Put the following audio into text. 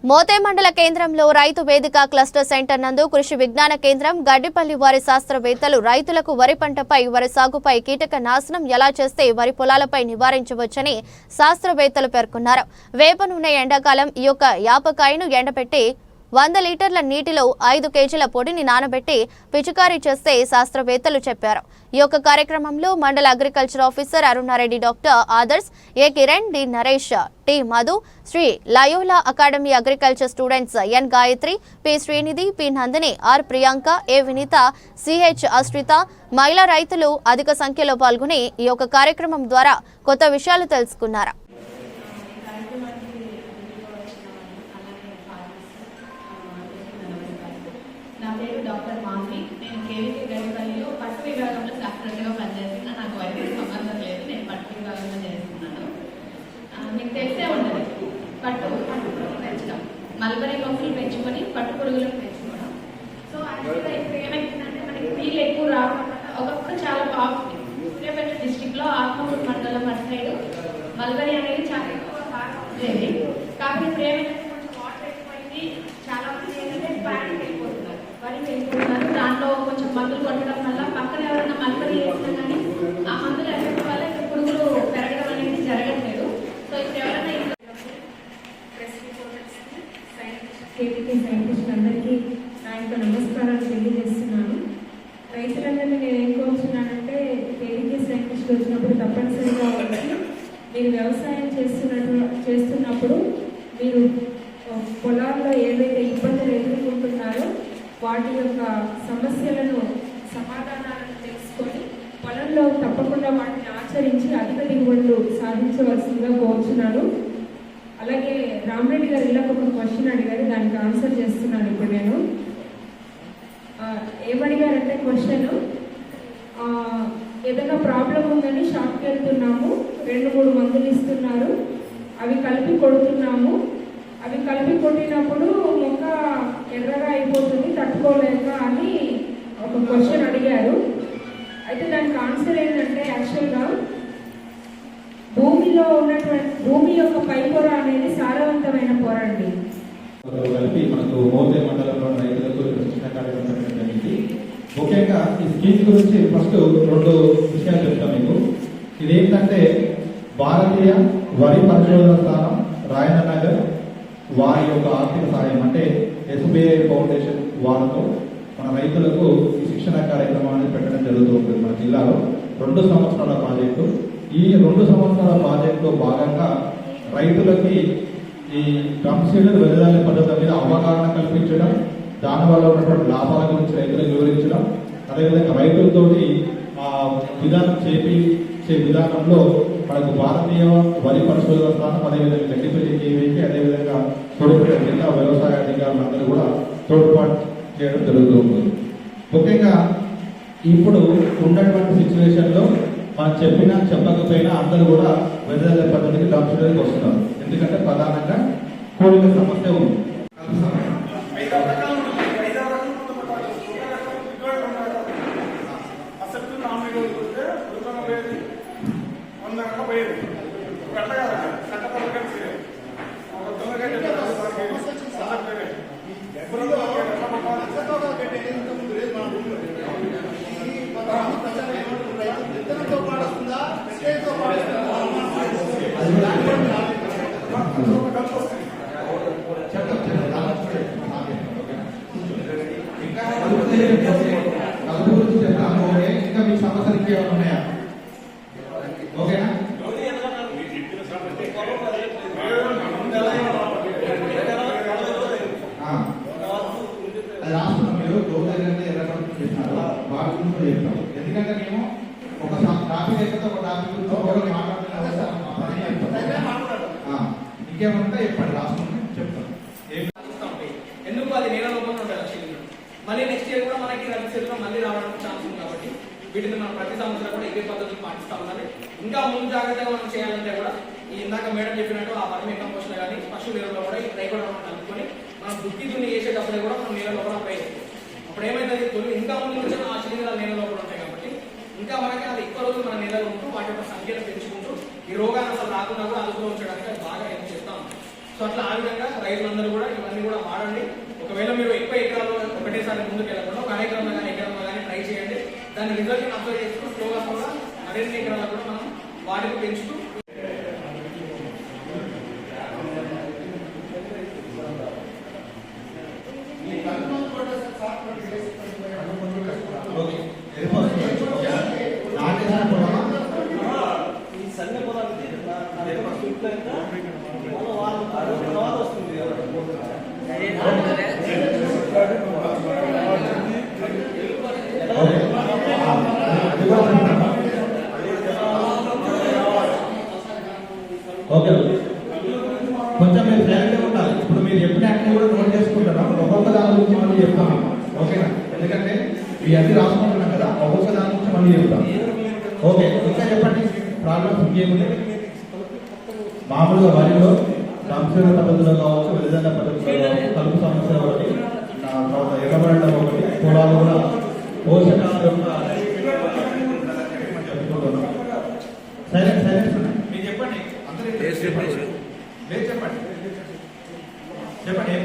మోతే మండల కేంద్రంలో రైతు వేదిక క్లస్టర్ సెంటర్ నందు కృషి విజ్ఞాన కేంద్రం గడ్డిపల్లి వారి శాస్త్రవేత్తలు రైతులకు వరి పంటపై వరి సాగుపై కీటక నాశనం ఎలా చేస్తే వరి పొలాలపై నివారించవచ్చని శాస్త్రవేత్తలు పేర్కొన్నారు. వేప నూనె ఎండాకాలం ఈ యొక్క యాపకాయను ఎండబెట్టి 100 లీటర్ల నీటిలో 5 కేజీల పొడిని నానబెట్టి పిచికారీ చేస్తే శాస్త్రవేత్తలు చెప్పారు. ఈ యొక్క కార్యక్రమంలో మండల agriculture officer Aruna Reddy, doctor Adarsh, A Kiran, D Naresh, T Madhu, Shri Loyola academy agriculture students N Gayatri, P Srinidhi, P Nandini, are Priyanka, A Vineeta, CH Ashritha, మహిళా రైతులు అధిక సంఖ్యలో పాల్గొని ఈ యొక్క కార్యక్రమం ద్వారా కొత్త విషయాలు తెలుసుకున్నారు. నా పేరు డాక్టర్ మాధవి. నేను కేవీకే గడ్డిపల్లిలో పట్టు విభాగంలో శాస్త్రవేత్తగా పనిచేస్తున్నా. నాకు వరకు సంబంధం లేదు, నేను పట్టు విభాగంలో చేస్తున్నాను. మీకు తెలిసే ఉంటుంది పట్టు పురుగులు పెంచడం, మల్బరీ మొక్కలు పెంచుకొని పట్టు పురుగులను పెంచుకోవడం. సో యాక్చువల్గా ఇప్పుడు ఏమైందంటే మనకి నీళ్ళు ఎక్కువ రావడం వల్ల ఒకప్పుడు చాలా బాగుంది. సూర్యాపేట డిస్టిక్లో ఆత్మకూరు మండలం అటు సైడ్ మల్బరీ అనేది చాలా ఎక్కువ బాగా ఉండేది. కాబట్టి ఇప్పుడు ఏమైందంటే కొంచెం వాటర్ ఎక్కువైంది, చాలా మంది ఏంటంటే ప్యానిక్ వెళ్ళిపోతున్నారు, వరి వెళ్ళిపోతున్నారు. దాంట్లో కొంచెం మందులు కొట్టడం వల్ల పక్కన ఎవరైనా మల్బరీ వేసినా కానీ ఆ మందులు ఎఫెక్ట్ వల్ల ఇక్కడ పురుగులు పెరగడం అనేది జరగట్లేదు. సో ఇప్పుడు ఎవరైనా కేవీకే సైంటిస్ట్ అందరికీ నా యొక్క నమస్కారాలు తెలియజేస్తున్నాను. రైతులందరినీ నేను ఏం కోరుతున్నానంటే, కేవీకే సైంటిస్ట్ వచ్చినప్పుడు తప్పనిసరిగా వచ్చి మీరు వ్యవసాయం చేస్తున్నప్పుడు మీరు పొలాల్లో ఏవైతే ఇబ్బందులు ఎదుర్కొంటున్నారో వాటి యొక్క సమస్యలను, సమాధానాలను తెలుసుకొని పొలంలో తప్పకుండా వాటిని ఆచరించి అధిక దిగుబడులు సాధించవలసిందిగా కోరుచున్నాను. అలాగే రామరెడ్డి గారు ఇలాగ ఒక క్వశ్చన్ అడిగారు, దానికి ఆన్సర్ చేస్తున్నాను. ఇప్పుడు నేను ఏమడిగారంటే క్వశ్చన్, ఏదైనా ప్రాబ్లం ఉందని షాప్కి వెళ్తున్నాము, 2-3 మందులు ఇస్తున్నారు, అవి కలిపి కొడుతున్నాము, అవి కలిపి కొట్టినప్పుడు మొక్క ఎర్రగా అయిపోతుంది తట్టుకోలేక అని ఒక క్వశ్చన్ అడిగారు. అయితే దానికి ఆన్సర్ ఏంటంటే, యాక్చువల్గా భూమిలో ఉన్నటువంటి భూమి యొక్క పై పొర అనేది సారవంతమైన పొర అండి. కలిపి మనకు మోతే మండలంలో రైతులకు చిన్న కార్యక్రమం పెట్టడం జరిగింది. ముఖ్యంగా ఈ స్కీమ్ గురించి ఫస్ట్ 2 విషయాలు చెప్తాను మీకు. ఇదేంటంటే భారతీయ వరి పరిశోధన స్థానం రాయనగర్ వారి యొక్క ఆర్థిక సహాయం అంటే ఎస్బీఐ ఫౌండేషన్ వారితో మన రైతులకు ఈ శిక్షణ కార్యక్రమాన్ని పెట్టడం జరుగుతూ ఉంటుంది. మన జిల్లాలో 2 సంవత్సరాల ప్రాజెక్టు. ఈ 2 సంవత్సరాల ప్రాజెక్టులో భాగంగా రైతులకి ఈ కంసీడర్ వెదజల్లే పద్ధతుల మీద అవగాహన కల్పించడం, దానివల్ల ఉన్నటువంటి లాభాల గురించి రైతులకు వివరించడం, అదేవిధంగా రైతులతోటి విధానం చేపించే విధానంలో మనకు భారతీయ వరి పరిశోధన స్థానం, అదేవిధంగా గడ్డిపల్లి కేవీకి, అదేవిధంగా తోడుపేట జిల్లా వ్యవసాయ అధికారులందరూ కూడా తోడ్పాటు చేయడం జరుగుతూ ఉంటుంది. ముఖ్యంగా ఇప్పుడు ఉన్నటువంటి సిచ్యువేషన్లో మనం చెప్పకపోయినా అందరూ కూడా వెదజల్లే పద్ధతికి కంప్యూటర్కి వస్తున్నారు. ఎందుకంటే ప్రధానంగా కోరిక సమస్య ఉంది. ఇంకా మీ సమస్యలు ఇంకేమైనా ఉన్నాయా? ఓకేనా? అది రాస్తున్నాం. మీరు రోజు ఎర్రపడి చేస్తున్నారు, వాటి గురించి చెప్తాం. ఎందుకంటే మేము ఒక టాపిక్ అయితే ఒక టాపిక్ గురించి ఒకరు మాట్లాడుతున్నాం, ఇంకేమంటే చెప్పండి, రాస్తున్నాం చెప్తాం. ఎందుకు అది నేల లోపల ఉంటాయి లక్ష్యం. మళ్ళీ నెక్స్ట్ ఇయర్ కూడా మనకి రబీ సీజన్లో మళ్ళీ రావడానికి ఛాన్స్ ఉంది. కాబట్టి వీటిని మనం ప్రతి సంవత్సరం కూడా ఇదే పద్ధతులు పాటిస్తూ ఉండాలి. ఇంకా ముందు జాగ్రత్తగా మనం చేయాలంటే కూడా ఈ ఇందాక మేడం చెప్పినట్టు ఆ వర్మీ కంపోస్ట్ కానీ పశువుల ఎరువులో కూడా ఈ డ్రై కూడా మనం కలుపుకొని మనం దుక్కి దున్ని వేసేటప్పుడే కూడా మనం నేల లోపల పై అప్పుడు ఏమైతుంది, తొలి ఇంకా ముందు నుంచి ఆ శిలీంధ్రాలు నేల లోపల ఉంటాయి. కాబట్టి ఇంకా మనకి అది ఎక్కువ రోజులు మన నేలలో ఉంటూ వాటి యొక్క సంఖ్యను పెంచుకుంటూ ఈ రోగాన్ని అసలు రాకుండా కూడా అదుపులో ఉంచడానికి బాగా హెల్ప్ చేస్తూ ఉంటాం. సో అట్లా ఆ విధంగా రైతులందరూ కూడా దాని రిజల్ట్ అప్లై చేసుకుని స్లోగా మరిన్ని ఎకరాలు కూడా మనం వాటిని పెంచుతూ ఓకే, కొంచెం మీరు సైలెంట్గా ఉండాలి. ఇప్పుడు మీరు చెప్పిన అన్ని కూడా నోట్ చేసుకుంటారా? ఒక్కొక్క దాని గురించి మళ్ళీ చెప్తాను, ఓకేనా? ఎందుకంటే మీ అన్ని రాసుకుంటున్నాం కదా, ఒక్కొక్క దాని గురించి మళ్ళీ చెప్తాం. ఓకే, ఇంకా చెప్పండి. ప్రాబ్లమ్స్ ఇంకేముంది? మామూలుగా వరిలో సంక్షేమ పద్ధతిలో కావచ్చు, వెలిజల్ల పద్ధతిలో కావచ్చు, కలుపు సమస్య ఒకటి, తర్వాత ఎర్రబడడం ఒకటి, పొలాలు కూడా పోషకాల యొక్క సైలెంట్ మీరు చెప్పండి. అందరూ చెప్పండి. చెప్పండి.